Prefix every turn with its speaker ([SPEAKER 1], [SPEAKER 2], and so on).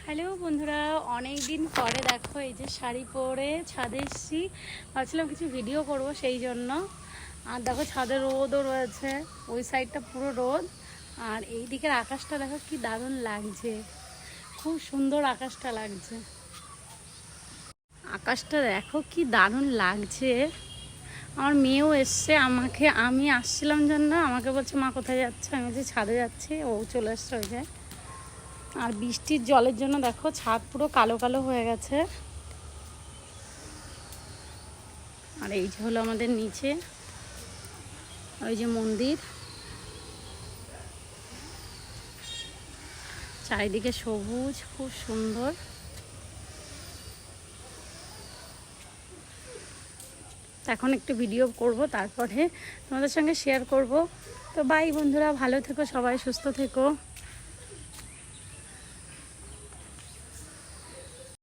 [SPEAKER 1] Hello বন্ধুরা, অনেক দিন পরে দেখো এই যে শাড়ি পরে ছাদে এসেছি। ভাবছিলাম কিছু ভিডিও করব সেই জন্য। আর দেখো ছাদে রোদও রয়েছে, ওই সাইডটা পুরো রোদ। আর এই দিকের আকাশটা দেখো কি দারুণ লাগছে, খুব সুন্দর আকাশটা লাগছে। আকাশটা দেখো কি দারুণ লাগছে। আমার মেয়েও এসছে, আমি আসছিলাম জন্য আমাকে বলছে মা কোথায় যাচ্ছে, আমি বলছি ছাদে যাচ্ছি। ও চলে এসছে ওই যে। আর বৃষ্টির জলের জন্য দেখো ছাদ পুরো কালো কালো হয়ে গেছে। আর এই যে হলো আমাদের নিচে ওই যে মন্দির, চারিদিকে সবুজ, খুব সুন্দর। এখন একটু ভিডিও করব, তারপরে তোমাদের সঙ্গে শেয়ার করব। তো বাই বন্ধুরা, ভালো থেকো সবাই, সুস্থ থেকো।